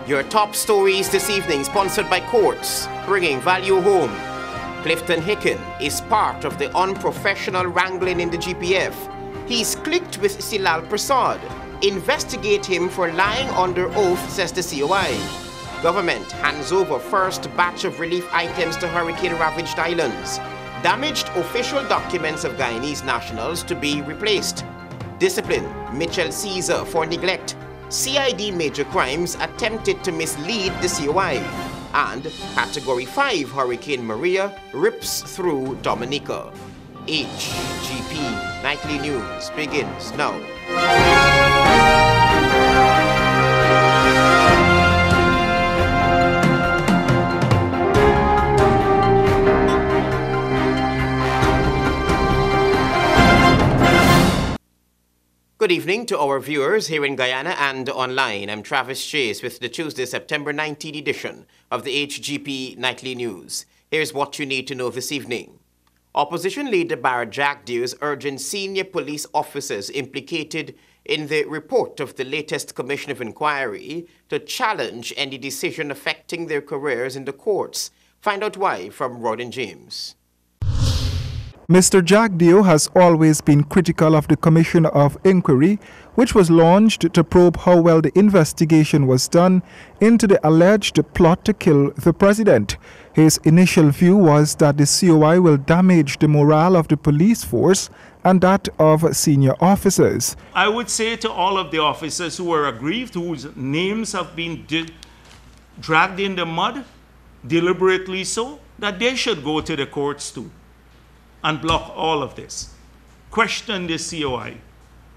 Your top stories this evening sponsored by Courts, bringing value home. Clifton Hickin is part of the unprofessional wrangling in the GPF. He's clicked with Silal Prasad. Investigate him for lying under oath, says the COI. Government hands over first batch of relief items to hurricane-ravaged islands. Damaged official documents of Guyanese nationals to be replaced. Discipline Mitchell Caesar for neglect. CID major crimes attempted to mislead the COI. And Category 5 Hurricane Maria rips through Dominica. HGP Nightly News begins now. Good evening to our viewers here in Guyana and online. I'm Travis Chase with the Tuesday, September 19 edition of the HGP Nightly News. Here's what you need to know this evening. Opposition leader Barra Jagdew is urging senior police officers implicated in the report of the latest Commission of Inquiry to challenge any decision affecting their careers in the courts. Find out why from Rodin James. Mr. Jagdew has always been critical of the Commission of Inquiry, which was launched to probe how well the investigation was done into the alleged plot to kill the president. His initial view was that the COI will damage the morale of the police force and that of senior officers. I would say to all of the officers who are aggrieved, whose names have been dragged in the mud, deliberately so, that they should go to the courts too and block all of this. Question the COI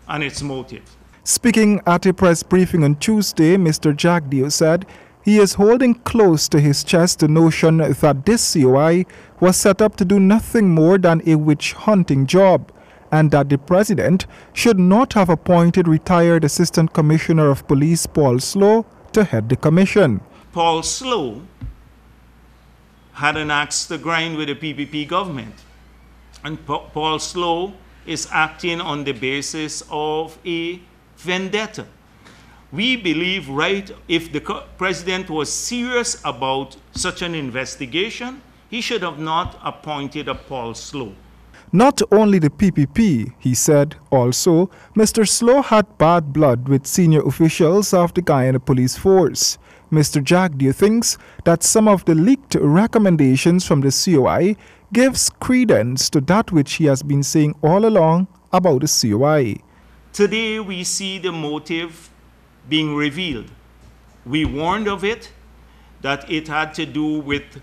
and its motive. Speaking at a press briefing on Tuesday, Mr. Jagdew said he is holding close to his chest the notion that this COI was set up to do nothing more than a witch-hunting job, and that the president should not have appointed retired Assistant Commissioner of Police Paul Slow to head the commission. Paul Slow had an axe to grind with the PPP government. And Paul Slow is acting on the basis of a vendetta. We believe, if the president was serious about such an investigation, he should have not appointed a Paul Slow. Not only the PPP, he said, also, Mr. Slow had bad blood with senior officials of the Guyana Police Force. Mr. Jagdew thinks that some of the leaked recommendations from the COI gives credence to that which he has been saying all along about the COI. Today we see the motive being revealed. We warned of it, that it had to do with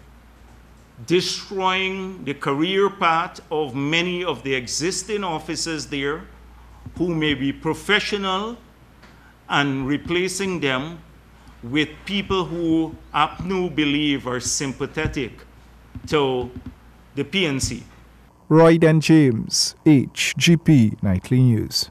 destroying the career path of many of the existing officers there who may be professional and replacing them with people who APNU believe are sympathetic to the PNC. Royden James, HGP Nightly News.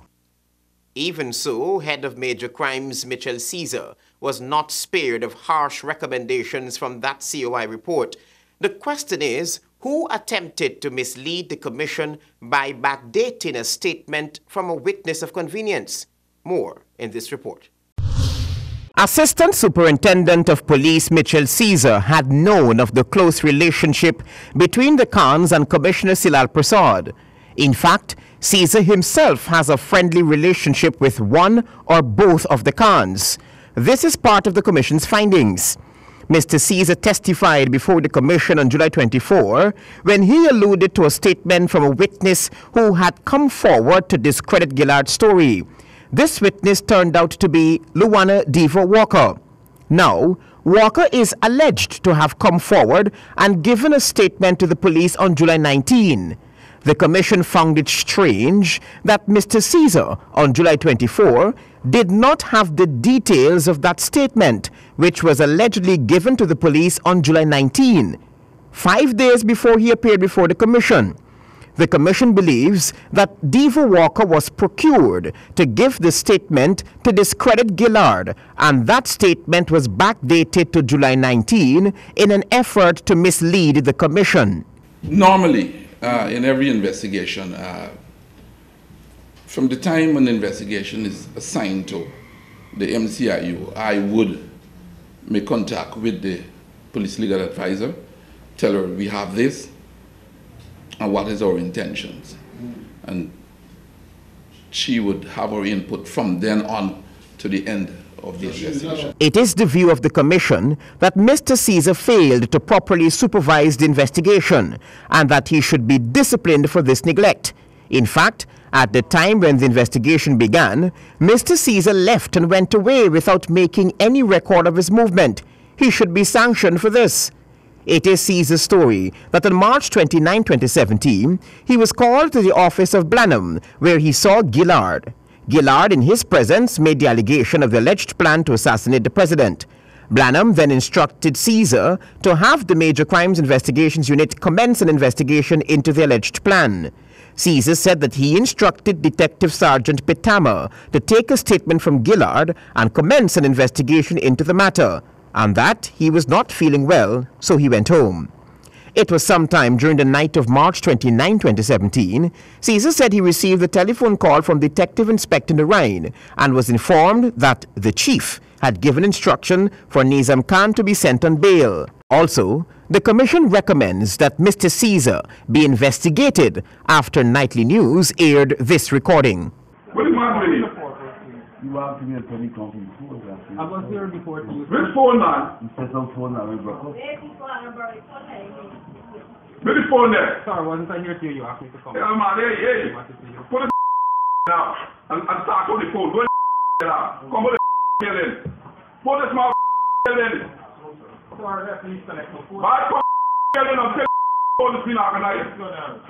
Even so, head of major crimes Mitchell Caesar was not spared of harsh recommendations from that COI report. The question is, who attempted to mislead the commission by backdating a statement from a witness of convenience? More in this report. Assistant Superintendent of Police Mitchell Caesar had known of the close relationship between the Khans and Commissioner Silal Prasad. In fact, Caesar himself has a friendly relationship with one or both of the Khans. This is part of the Commission's findings. Mr. Caesar testified before the Commission on July 24 when he alluded to a statement from a witness who had come forward to discredit Gillard's story. This witness turned out to be Luana Diva Walker. Now, Walker is alleged to have come forward and given a statement to the police on July 19. The Commission found it strange that Mr. Caesar, on July 24, did not have the details of that statement, which was allegedly given to the police on July 19, 5 days before he appeared before the Commission. The Commission believes that Diva Walker was procured to give the statement to discredit Gillard, and that statement was backdated to July 19 in an effort to mislead the Commission. Normally, in every investigation, from the time an investigation is assigned to the MCIU, I would make contact with the police legal advisor, tell her we have this and what is our intentions. And she would have her input from then on to the end of the investigation. It is the view of the Commission that Mr. Caesar failed to properly supervise the investigation and that he should be disciplined for this neglect. In fact, at the time when the investigation began, Mr. Caesar left and went away without making any record of his movement. He should be sanctioned for this. It is Caesar's story that on March 29, 2017, he was called to the office of Blanham, where he saw Gillard. Gillard, in his presence, made the allegation of the alleged plan to assassinate the president. Blanham then instructed Caesar to have the Major Crimes Investigations Unit commence an investigation into the alleged plan. Caesar said that he instructed Detective Sergeant Pitama to take a statement from Gillard and commence an investigation into the matter, and that he was not feeling well, so he went home. It was sometime during the night of March 29, 2017, Caesar said he received a telephone call from Detective Inspector Narain and was informed that the chief had given instruction for Nizam Khan to be sent on bail. Also, the Commission recommends that Mr. Caesar be investigated after Nightly News aired this recording. What is my name? You have to be a telecom before that. I was here before you. Which phone, man? You said some phone now, we broke up. Which phone there? Sorry, wasn't I here to you? You asked me to come. Yeah, man, hey. Put the now and start on the phone. Go now. Come put the in. Put the small in. Sorry, please connect the phone. Bad in. I'm telling you, the screen organized.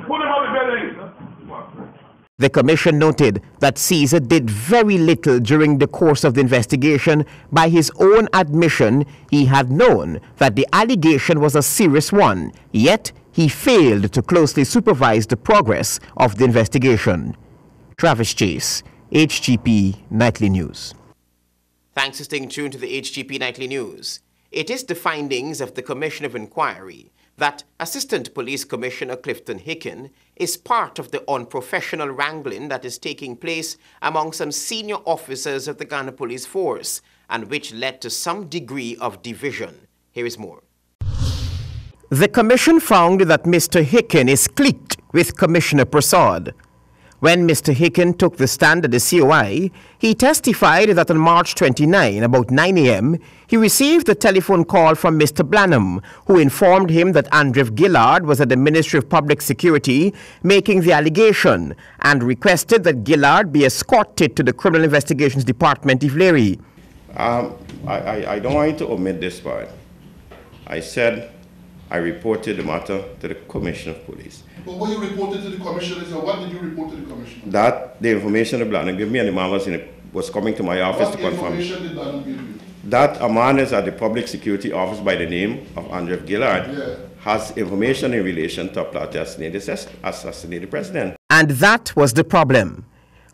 Put them on the building. The Commission noted that Caesar did very little during the course of the investigation. By his own admission, he had known that the allegation was a serious one, yet he failed to closely supervise the progress of the investigation. Travis Chase, HGP Nightly News. Thanks for staying tuned to the HGP Nightly News. It is the findings of the Commission of Inquiry that Assistant Police Commissioner Clifton Hickin is part of the unprofessional wrangling that is taking place among some senior officers of the Ghana Police Force and which led to some degree of division. Here is more. The Commission found that Mr. Hickin is cliqued with Commissioner Prasad. When Mr. Hickin took the stand at the COI, he testified that on March 29, about 9 a.m., he received a telephone call from Mr. Blanham, who informed him that Andrew Gillard was at the Ministry of Public Security making the allegation and requested that Gillard be escorted to the Criminal Investigations Department, Ivleri. I don't want you to omit this part. I said I reported the matter to the Commissioner of Police. But what you reported to the commissioner is, what did you report to the commissioner? That the information the Blanham gave me and the man was coming to my office to confirm. What information did Blanham give you? That a man is at the Public Security Office by the name of Andrew Gillard has information in relation to a plot to assassinate the president. And that was the problem.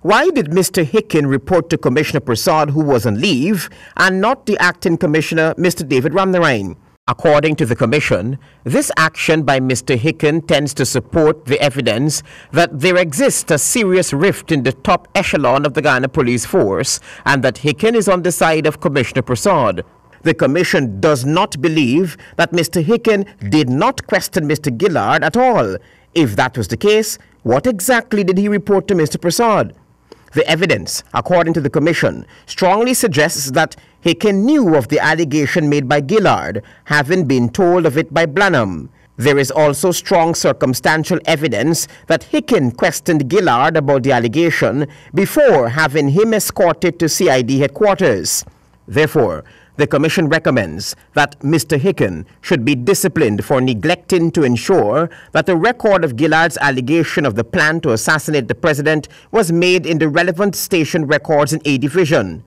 Why did Mr. Hickin report to Commissioner Prasad, who was on leave, and not the acting commissioner, Mr. David Ramnarine? According to the Commission, this action by Mr. Hickin tends to support the evidence that there exists a serious rift in the top echelon of the Ghana Police Force and that Hickin is on the side of Commissioner Prasad. The Commission does not believe that Mr. Hickin did not question Mr. Gillard at all. If that was the case, what exactly did he report to Mr. Prasad? The evidence, according to the Commission, strongly suggests that Hickin knew of the allegation made by Gillard, having been told of it by Blanham. There is also strong circumstantial evidence that Hickin questioned Gillard about the allegation before having him escorted to CID headquarters. Therefore, the Commission recommends that Mr. Hickin should be disciplined for neglecting to ensure that a record of Gillard's allegation of the plan to assassinate the president was made in the relevant station records in A Division.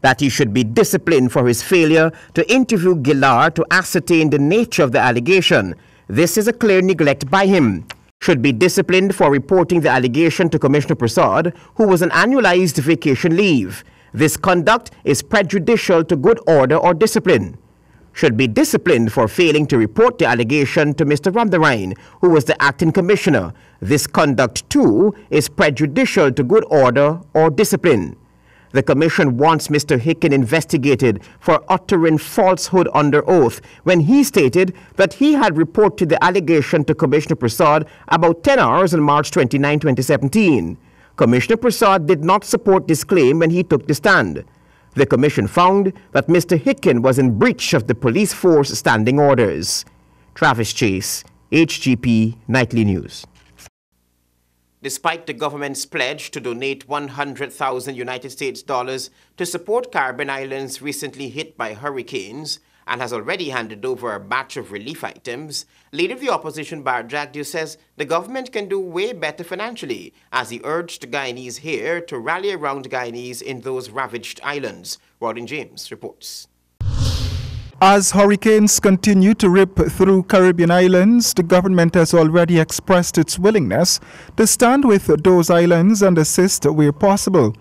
That he should be disciplined for his failure to interview Gillard to ascertain the nature of the allegation. This is a clear neglect by him. Should be disciplined for reporting the allegation to Commissioner Prasad, who was on annualized vacation leave. This conduct is prejudicial to good order or discipline. Should be disciplined for failing to report the allegation to Mr. Ramnarine, who was the acting commissioner. This conduct, too, is prejudicial to good order or discipline. The commission wants Mr. Hickin investigated for uttering falsehood under oath when he stated that he had reported the allegation to Commissioner Prasad about 10 hours on March 29, 2017. Commissioner Prasad did not support this claim when he took the stand. The commission found that Mr. Hickin was in breach of the police force standing orders. Travis Chase, HGP Nightly News. Despite the government's pledge to donate 100,000 United States dollars to support Caribbean islands recently hit by hurricanes and has already handed over a batch of relief items, Leader of the Opposition Bar Jagdew says the government can do way better financially, as he urged Guyanese here to rally around Guyanese in those ravaged islands. Rodin James reports. As hurricanes continue to rip through Caribbean islands, the government has already expressed its willingness to stand with those islands and assist where possible.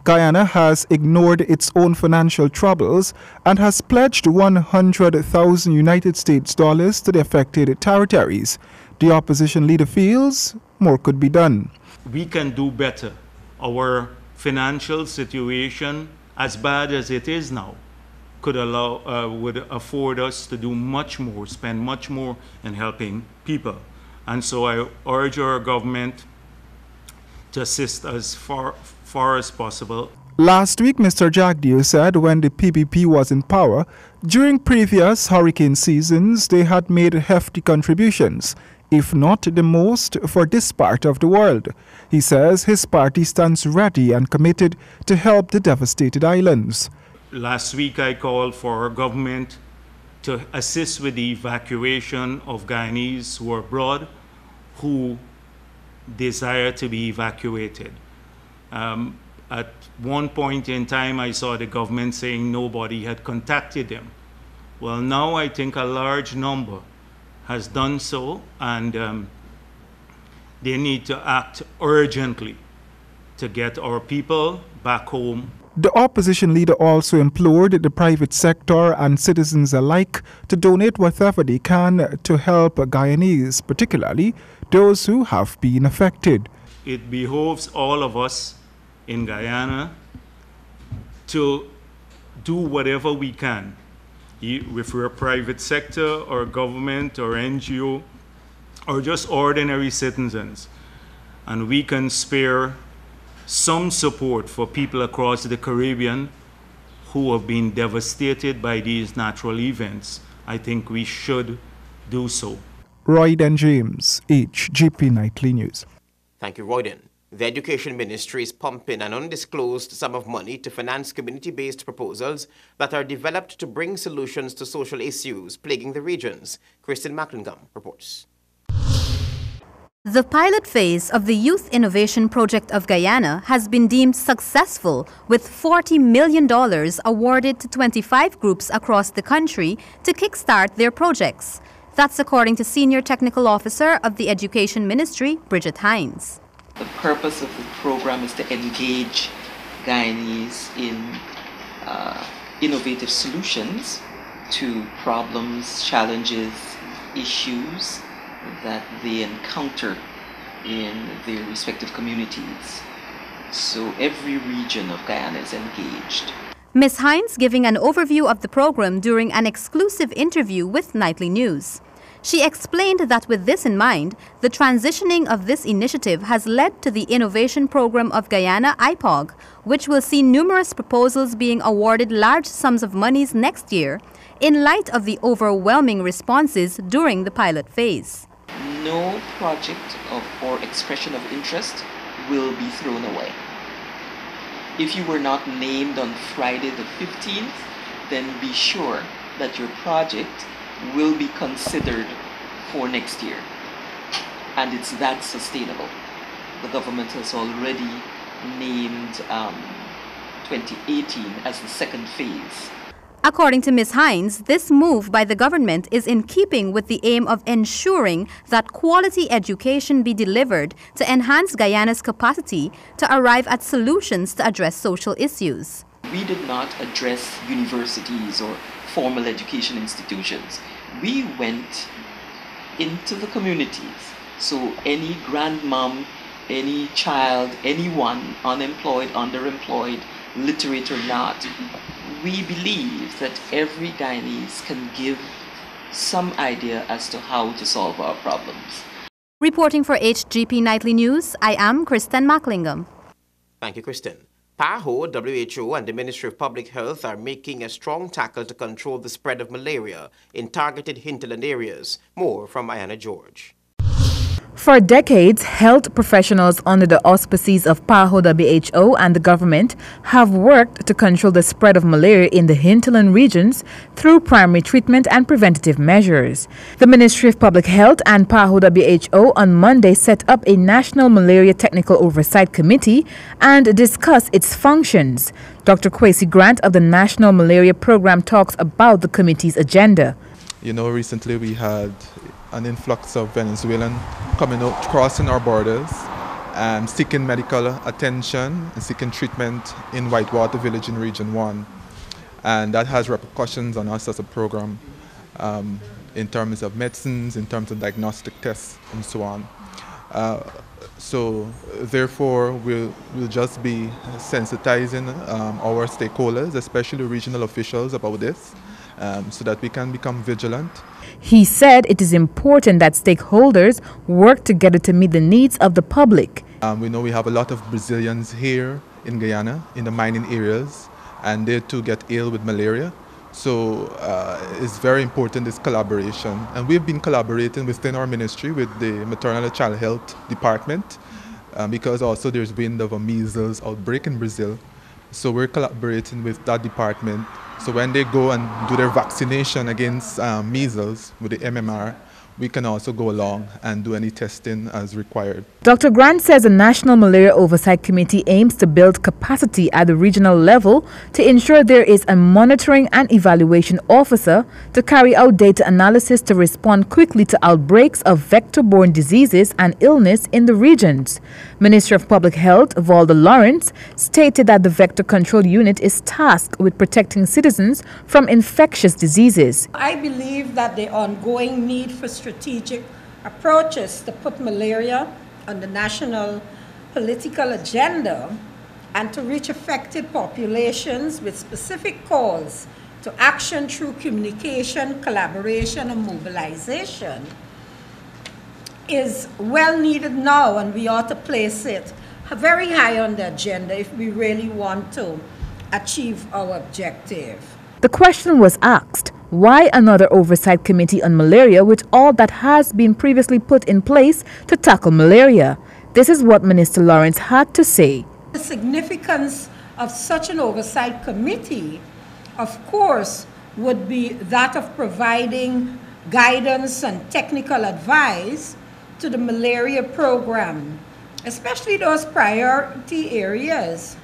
Guyana has ignored its own financial troubles and has pledged 100,000 United States dollars to the affected territories. The opposition leader feels more could be done. We can do better. Our financial situation, as bad as it is now, would afford us to do much more, spend much more in helping people. And so I urge our government to assist as far as possible. Last week, Mr. Jagdew said when the PPP was in power, during previous hurricane seasons, they had made hefty contributions, if not the most, for this part of the world. He says his party stands ready and committed to help the devastated islands. Last week, I called for our government to assist with the evacuation of Guyanese who are abroad who desire to be evacuated. At one point in time, I saw the government saying nobody had contacted them. Well, now I think a large number has done so, and they need to act urgently to get our people back home. The opposition leader also implored the private sector and citizens alike to donate whatever they can to help Guyanese, particularly those who have been affected. It behoves all of us in Guyana to do whatever we can, if we're a private sector or government or NGO or just ordinary citizens, and we can spare some support for people across the Caribbean who have been devastated by these natural events. I think we should do so. Royden James, HGP Nightly News. Thank you, Royden. The Education Ministry is pumping an undisclosed sum of money to finance community-based proposals that are developed to bring solutions to social issues plaguing the regions. Kristen Macklingam reports. The pilot phase of the Youth Innovation Project of Guyana has been deemed successful, with $40 million awarded to 25 groups across the country to kickstart their projects. That's according to Senior Technical Officer of the Education Ministry, Bridget Hines. The purpose of the program is to engage Guyanese in innovative solutions to problems, challenges, issues that they encounter in their respective communities. So every region of Guyana is engaged. Ms. Hines giving an overview of the program during an exclusive interview with Nightly News. She explained that with this in mind, the transitioning of this initiative has led to the Innovation Program of Guyana, IPOG, which will see numerous proposals being awarded large sums of monies next year in light of the overwhelming responses during the pilot phase. No project or expression of interest will be thrown away. If you were not named on Friday the 15th, then be sure that your project will be considered for next year. And it's that sustainable. The government has already named 2018 as the second phase. According to Ms. Hines, this move by the government is in keeping with the aim of ensuring that quality education be delivered to enhance Guyana's capacity to arrive at solutions to address social issues. We did not address universities or formal education institutions. We went into the communities. So any grandmom, any child, anyone unemployed, underemployed, literate or not, we believe that every Guyanese can give some idea as to how to solve our problems. Reporting for HGP Nightly News, I am Kristen Macklingam. Thank you, Kristen. PAHO, WHO, and the Ministry of Public Health are making a strong tackle to control the spread of malaria in targeted hinterland areas. More from Ayanna George. For decades, health professionals under the auspices of PAHO WHO and the government have worked to control the spread of malaria in the hinterland regions through primary treatment and preventative measures. The Ministry of Public Health and PAHO WHO on Monday set up a National Malaria Technical Oversight Committee and discussed its functions. Dr. Kwesi Grant of the National Malaria Program talks about the committee's agenda. You know, recently we had an influx of Venezuelans coming out, crossing our borders, and seeking medical attention and seeking treatment in Whitewater Village in Region 1. And that has repercussions on us as a program in terms of medicines, in terms of diagnostic tests, and so on. So therefore, we'll just be sensitizing our stakeholders, especially regional officials, about this, so that we can become vigilant. He said it is important that stakeholders work together to meet the needs of the public. We know we have a lot of Brazilians here in Guyana, in the mining areas, and they too get ill with malaria. So it's very important, this collaboration. And we've been collaborating within our ministry with the Maternal and Child Health Department because also there's wind of a measles outbreak in Brazil. So we're collaborating with that department. So when they go and do their vaccination against measles with the MMR, we can also go along and do any testing as required. Dr. Grant says the National Malaria Oversight Committee aims to build capacity at the regional level to ensure there is a monitoring and evaluation officer to carry out data analysis to respond quickly to outbreaks of vector-borne diseases and illness in the regions. Minister of Public Health, Valda Lawrence, stated that the Vector Control Unit is tasked with protecting citizens from infectious diseases. I believe that the ongoing need for strategic approaches to put malaria on the national political agenda and to reach affected populations with specific calls to action through communication, collaboration, and mobilization is well needed now, and we ought to place it very high on the agenda if we really want to achieve our objective. The question was asked, why another oversight committee on malaria with all that has been previously put in place to tackle malaria? This is what Minister Lawrence had to say. The significance of such an oversight committee, of course, would be that of providing guidance and technical advice to the malaria program, especially those priority areas,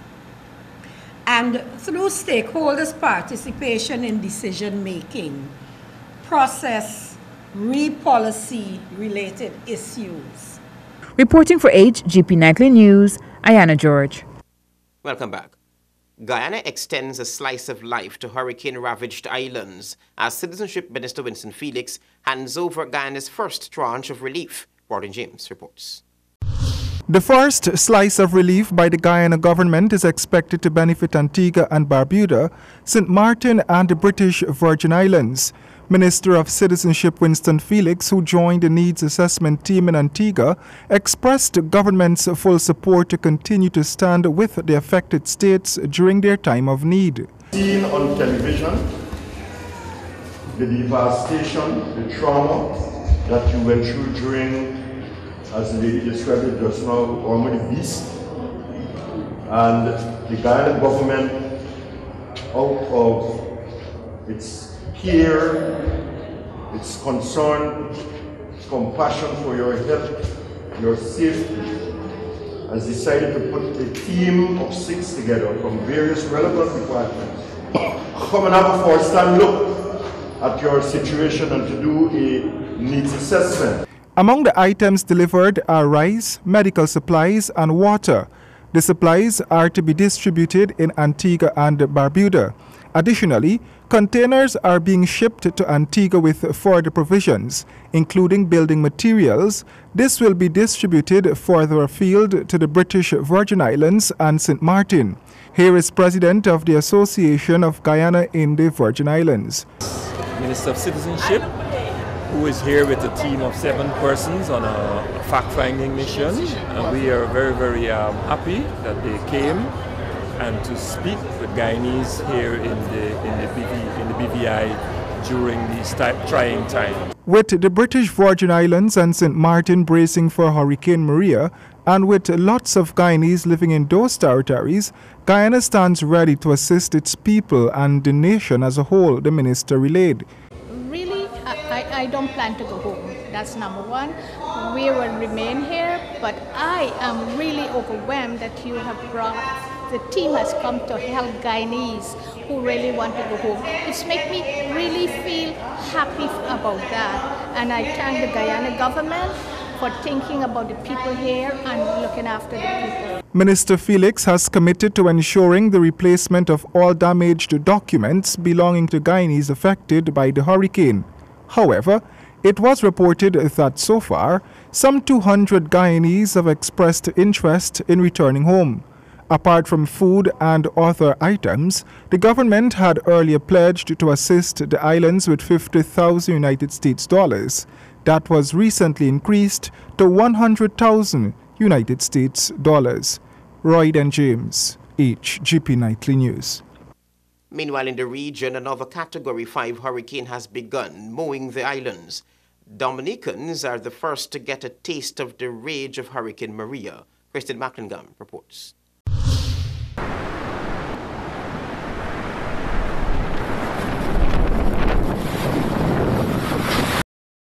and through stakeholders' participation in decision-making, process, re-policy-related issues. Reporting for HGP Nightly News, Ayanna George. Welcome back. Guyana extends a slice of life to hurricane-ravaged islands as Citizenship Minister Winston Felix hands over Guyana's first tranche of relief. Warren James reports. The first slice of relief by the Guyana government is expected to benefit Antigua and Barbuda, St. Martin and the British Virgin Islands. Minister of Citizenship Winston Felix, who joined the needs assessment team in Antigua, expressed the government's full support to continue to stand with the affected states during their time of need. Seen on television, the devastation, the trauma that you went through during, as the lady described it just now, Ormond Beast, and the Guyana government, out of its care, its concern, its compassion for your health, your safety, has decided to put a team of 6 together from various relevant departments to come and have a first-hand look at your situation and to do a needs assessment. Among the items delivered are rice, medical supplies, and water. The supplies are to be distributed in Antigua and Barbuda. Additionally, containers are being shipped to Antigua with further provisions, including building materials. This will be distributed further afield to the British Virgin Islands and St. Martin. Here is President of the Association of Guyana in the Virgin Islands. Minister of Citizenship, who is here with a team of 7 persons on a fact-finding mission. And we are very, very happy that they came and to speak with Guyanese here in the BVI during these trying times. With the British Virgin Islands and St. Martin bracing for Hurricane Maria, and with lots of Guyanese living in those territories, Guyana stands ready to assist its people and the nation as a whole, the minister relayed. Really, I don't plan to go home. That's number one. We will remain here, but I am really overwhelmed that you have the team has come to help Guyanese who really want to go home. It's made me really feel happy about that. And I thank the Guyana government for thinking about the people here and looking after the people. Minister Felix has committed to ensuring the replacement of all damaged documents belonging to Guyanese affected by the hurricane. However, it was reported that so far, some 200 Guyanese have expressed interest in returning home. Apart from food and other items, the government had earlier pledged to assist the islands with 50,000 United States dollars. That was recently increased to 100,000 United States dollars. Royd and James, HGP Nightly News. Meanwhile, in the region, another Category 5 hurricane has begun mowing the islands. Dominicans are the first to get a taste of the rage of Hurricane Maria. Kristen Macklingam reports.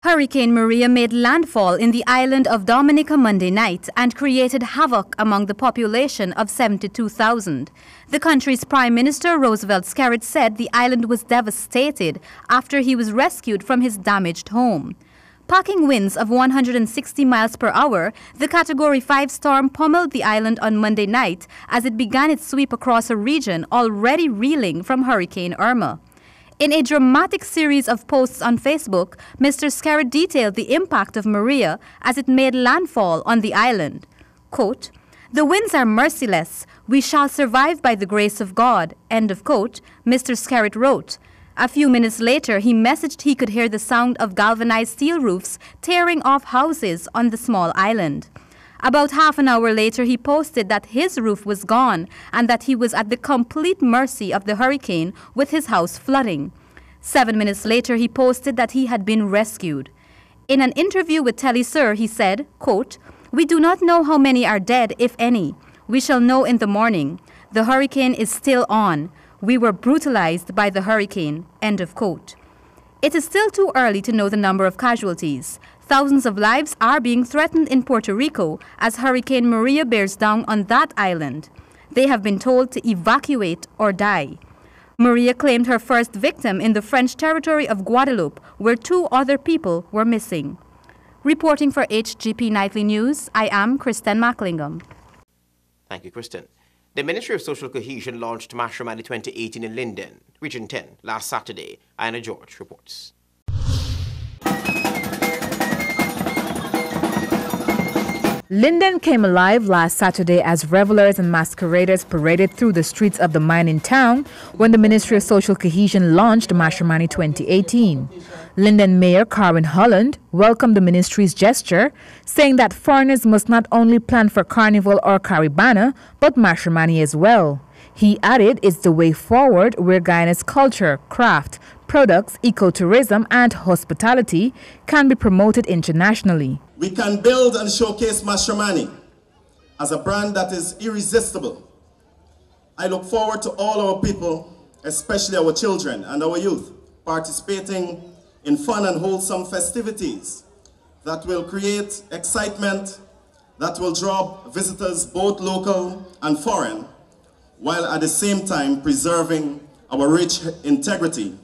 Hurricane Maria made landfall in the island of Dominica Monday night and created havoc among the population of 72,000. The country's Prime Minister Roosevelt Skerritt said the island was devastated after he was rescued from his damaged home. Packing winds of 160 miles per hour, the Category 5 storm pummeled the island on Monday night as it began its sweep across a region already reeling from Hurricane Irma. In a dramatic series of posts on Facebook, Mr. Skerritt detailed the impact of Maria as it made landfall on the island. Quote, "The winds are merciless. We shall survive by the grace of God," end of quote, Mr. Skerritt wrote. A few minutes later, he messaged he could hear the sound of galvanized steel roofs tearing off houses on the small island. About half an hour later, he posted that his roof was gone and that he was at the complete mercy of the hurricane with his house flooding. 7 minutes later, he posted that he had been rescued. In an interview with Telesur, he said, quote, "We do not know how many are dead, if any. We shall know in the morning. The hurricane is still on. We were brutalized by the hurricane," end of quote. It is still too early to know the number of casualties. Thousands of lives are being threatened in Puerto Rico as Hurricane Maria bears down on that island. They have been told to evacuate or die. Maria claimed her first victim in the French territory of Guadeloupe, where 2 other people were missing. Reporting for HGP Nightly News, I am Kristen Macklingam. Thank you, Kristen. The Ministry of Social Cohesion launched Mashramani 2018 in Linden, Region 10, last Saturday. Anna George reports. Linden came alive last Saturday as revelers and masqueraders paraded through the streets of the mining town when the Ministry of Social Cohesion launched Mashramani 2018. Linden Mayor Carwin Holland welcomed the ministry's gesture, saying that foreigners must not only plan for Carnival or Caribana, but Mashramani as well. He added it's the way forward where Guyana's culture, craft, products, ecotourism and hospitality can be promoted internationally. We can build and showcase Mashramani as a brand that is irresistible. I look forward to all our people, especially our children and our youth, participating in fun and wholesome festivities that will create excitement, that will draw visitors both local and foreign, while at the same time preserving our rich integrity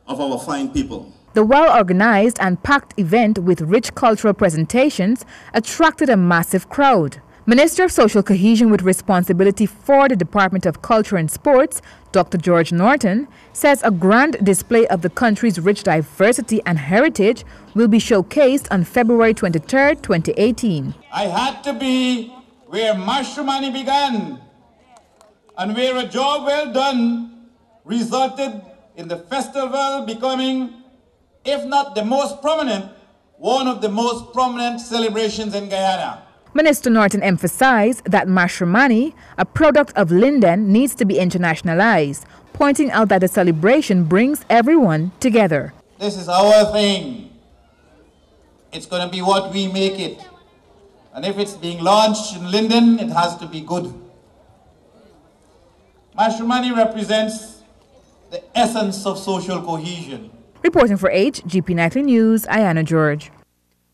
of our fine people. The well-organized and packed event with rich cultural presentations attracted a massive crowd. Minister of Social Cohesion with responsibility for the Department of Culture and Sports, Dr. George Norton, says a grand display of the country's rich diversity and heritage will be showcased on February 23, 2018. I had to be where Mashramani began and where a job well done resulted in the festival becoming, if not the most prominent, one of the most prominent celebrations in Guyana. Minister Norton emphasized that Mashramani, a product of Linden, needs to be internationalized, pointing out that the celebration brings everyone together. This is our thing. It's going to be what we make it. And if it's being launched in Linden, it has to be good. Mashramani represents the essence of social cohesion. Reporting for HGP Nightly News, Ayana George.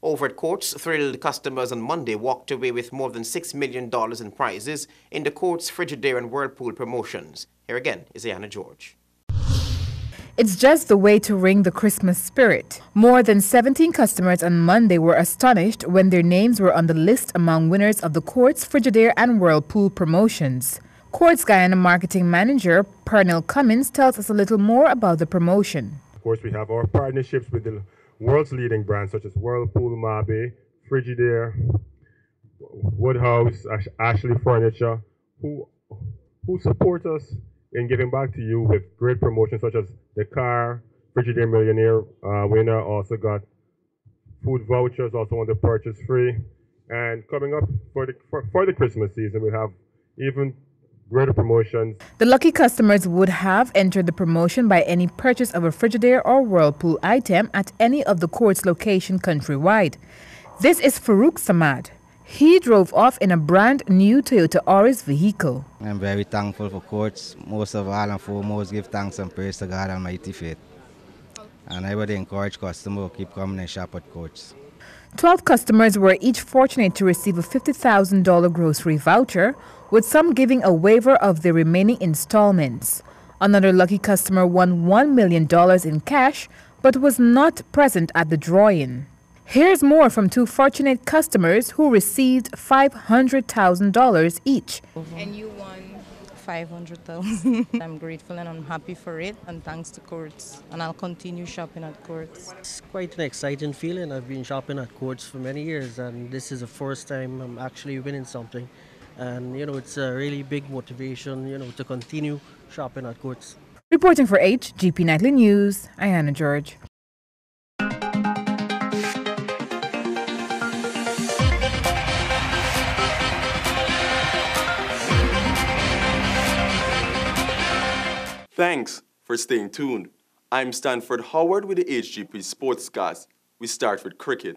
Over at Courts, thrilled customers on Monday walked away with more than $6 million in prizes in the Courts Frigidaire and Whirlpool promotions. Here again is Ayana George. It's just the way to ring the Christmas spirit. More than 17 customers on Monday were astonished when their names were on the list among winners of the Courts Frigidaire and Whirlpool promotions. Courts Guyana Marketing Manager Pernell Cummins tells us a little more about the promotion. Of course, we have our partnerships with the world's leading brands such as Whirlpool, Mabe, Frigidaire, Woodhouse, Ashley Furniture, who support us in giving back to you with great promotions such as the car, Frigidaire Millionaire winner also got food vouchers, also on the purchase free. And coming up for the Christmas season, we have even greater promotions. The lucky customers would have entered the promotion by any purchase of a Frigidaire or Whirlpool item at any of the Courts location countrywide. This is Farouk Samad. He drove off in a brand new Toyota Auris vehicle. I'm very thankful for Courts. Most of all and foremost, give thanks and praise to God Almighty faith. And I would encourage customers to keep coming and shop at Courts. 12 customers were each fortunate to receive a $50,000 grocery voucher, with some giving a waiver of their remaining installments. Another lucky customer won $1 million in cash, but was not present at the drawing. Here's more from two fortunate customers who received $500,000 each. And you won $500,000. I'm grateful and I'm happy for it, and thanks to Courts. And I'll continue shopping at Courts. It's quite an exciting feeling. I've been shopping at Courts for many years, and this is the first time I'm actually winning something. And, it's a really big motivation, to continue shopping at Courts. Reporting for HGP Nightly News, Ayana George. Thanks for staying tuned. I'm Stanford Howard with the HGP Sportscast. We start with cricket.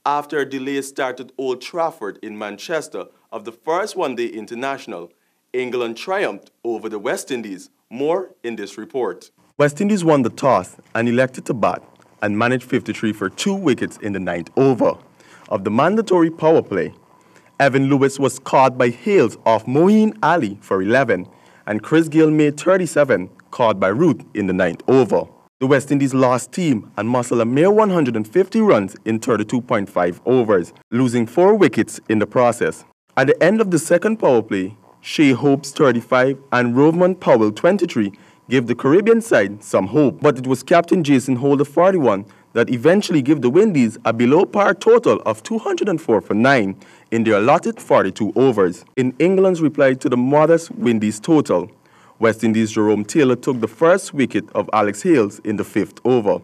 After a delayed start at Old Trafford in Manchester of the first one-day international, England triumphed over the West Indies. More in this report. West Indies won the toss and elected to bat and managed 53 for 2 wickets in the 9th over. Of the mandatory power play, Evan Lewis was caught by Hales off Moeen Ali for 11, and Chris Gayle made 37, caught by Ruth in the 9th over. The West Indies lost team and muscled a mere 150 runs in 32.5 overs, losing 4 wickets in the process. At the end of the second power play, Shea Hope's 35 and Rovman Powell 23 gave the Caribbean side some hope, but it was Captain Jason Holder 41 that eventually gave the Windies a below-par total of 204 for 9 in their allotted 42 overs. In England's reply to the modest Windies total, West Indies' Jerome Taylor took the first wicket of Alex Hales in the 5th over.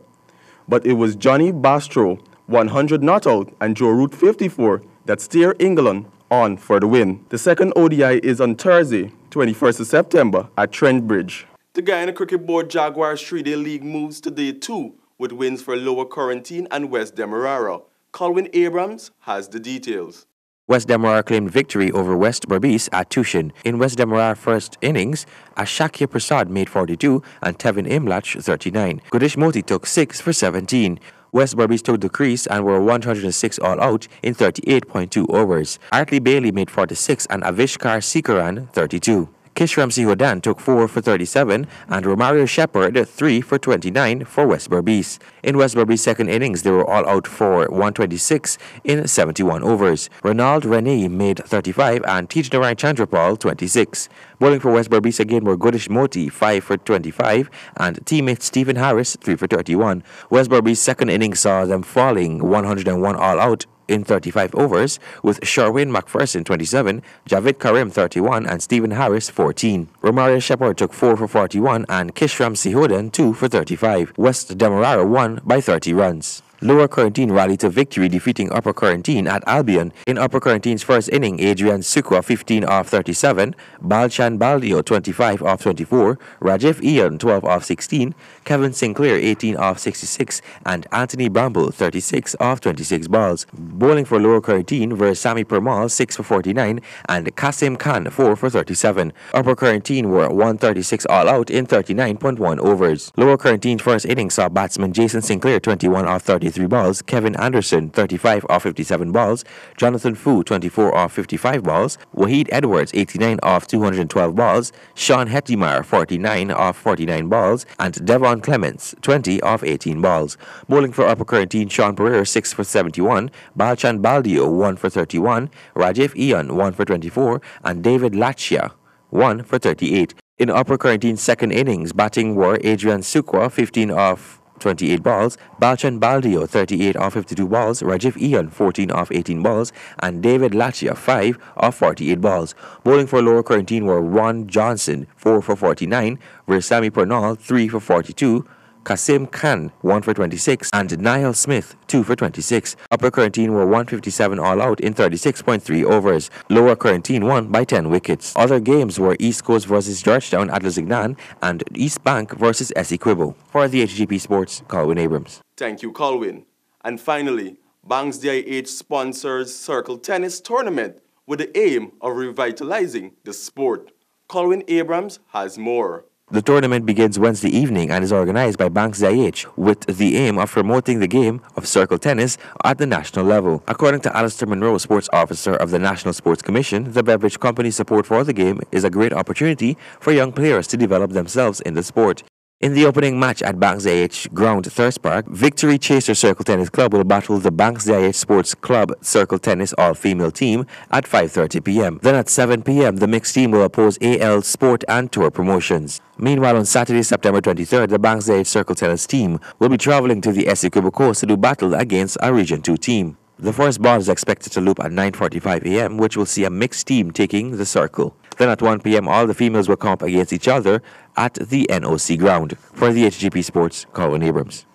But it was Johnny Bastrop, 100 not out, and Joe Root 54 that steered England on for the win. The second ODI is on Thursday, 21st of September at Trent Bridge. The Guyana Cricket Board Jaguars 3-day league moves to day 2 with wins for Lower Quarantine and West Demerara. Colwyn Abrams has the details. West Demerara claimed victory over West Berbice at Tushin. In West Demerara first innings, Ashakya Prasad made 42 and Tevin Imlach 39. Gudish Moti took 6 for 17. West Berbice took the crease and were 106 all out in 38.2 overs. Artley Bailey made 46 and Avishkar Sikaran 32. Kish Ramsey Hodan took 4 for 37 and Romario Shepard 3 for 29 for West Berbice. In West Berbice's second innings, they were all out for 126 in 71 overs. Ronald Rene made 35 and Tijnarayan Chandrapal 26. Bowling for West Berbice again were Goodish Moti 5 for 25 and teammate Stephen Harris 3 for 31. West Berbice's second innings saw them falling 101 all out in 35 overs, with Sherwin McPherson 27, Javid Karim 31, and Stephen Harris 14. Romario Shepard took 4 for 41 and Kish Ramsey Hodan 2 for 35. West Demerara won by 30 runs. Lower Quarantine rallied to victory, defeating Upper Quarantine at Albion. In Upper Quarantine's first inning, Adrian Sukwa 15 off 37, Balchan Baldio 25 off 24, Rajiv Ian 12 off 16, Kevin Sinclair 18 off 66, and Anthony Bramble 36 off 26 balls. Bowling for Lower Quarantine were Sami Permal 6 for 49 and Kasim Khan 4 for 37. Upper Quarantine were 136 all out in 39.1 overs. Lower Quarantine's first inning saw batsman Jason Sinclair 21 off 33 balls, Kevin Anderson 35 off 57 balls, Jonathan Fu 24 off 55 balls, Wahid Edwards 89 off 212 balls, Sean Hettimar 49 off 49 balls, and Devon Clements 20 off 18 balls. Bowling for Upper Quarantine, Sean Pereira 6 for 71, Balchan Baldio 1 for 31, Rajiv Ian 1 for 24, and David Lachia 1 for 38. In Upper Quarantine's second innings, batting were Adrian Sukwa 15 off 28 balls, Balchan Baldio 38 off 52 balls, Rajiv Ian 14 off 18 balls, and David Lachia 5 off 48 balls. Bowling for Lower Quarantine were Ron Johnson 4 for 49, Versami Pernal 3 for 42, Kasim Khan 1 for 26, and Niall Smith 2 for 26. Upper Quarantine were 157 all out in 36.3 overs. Lower Quarantine won by 10 wickets. Other games were East Coast versus Georgetown at Lusignan and East Bank versus Essequibo. For the HGP Sports, Colwyn Abrams. Thank you, Colwyn. And finally, Banks DIH sponsors Circle Tennis Tournament with the aim of revitalizing the sport. Colwyn Abrams has more. The tournament begins Wednesday evening and is organized by Banks DIH with the aim of promoting the game of circle tennis at the national level. According to Alistair Monroe, sports officer of the National Sports Commission, the beverage company's support for the game is a great opportunity for young players to develop themselves in the sport. In the opening match at Banks DIH Ground, Thirst Park, Victory Chaser Circle Tennis Club will battle the Banks DIH Sports Club Circle Tennis All-Female Team at 5:30 p.m. Then at 7 p.m., the mixed team will oppose AL Sport and Tour Promotions. Meanwhile, on Saturday, September 23rd, the Banks DIH Circle Tennis team will be traveling to the Essequibo Coast to do battle against a Region 2 team. The first ball is expected to loop at 9:45 a.m., which will see a mixed team taking the circle. Then at 1 p.m., all the females will come up against each other at the NOC ground. For the HGP Sports, Colwyn Abrams.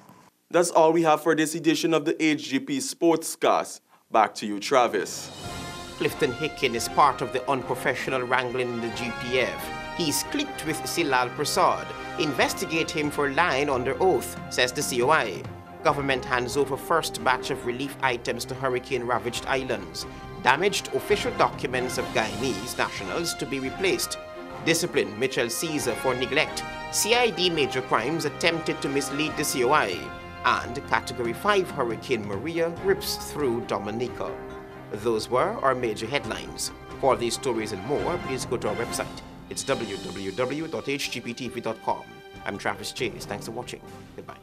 That's all we have for this edition of the HGP Sportscast. Back to you, Travis. Clifton Hickin is part of the unprofessional wrangling in the GPF. He's clicked with Silal Prasad. Investigate him for lying under oath, says the COI. Government hands over first batch of relief items to hurricane-ravaged islands. Damaged official documents of Guyanese nationals to be replaced. Discipline Mitchell Caesar for neglect. CID major crimes attempted to mislead the COI. And Category 5 Hurricane Maria rips through Dominica. Those were our major headlines. For these stories and more, please go to our website. It's www.hgptv.com. I'm Travis Chase. Thanks for watching. Goodbye.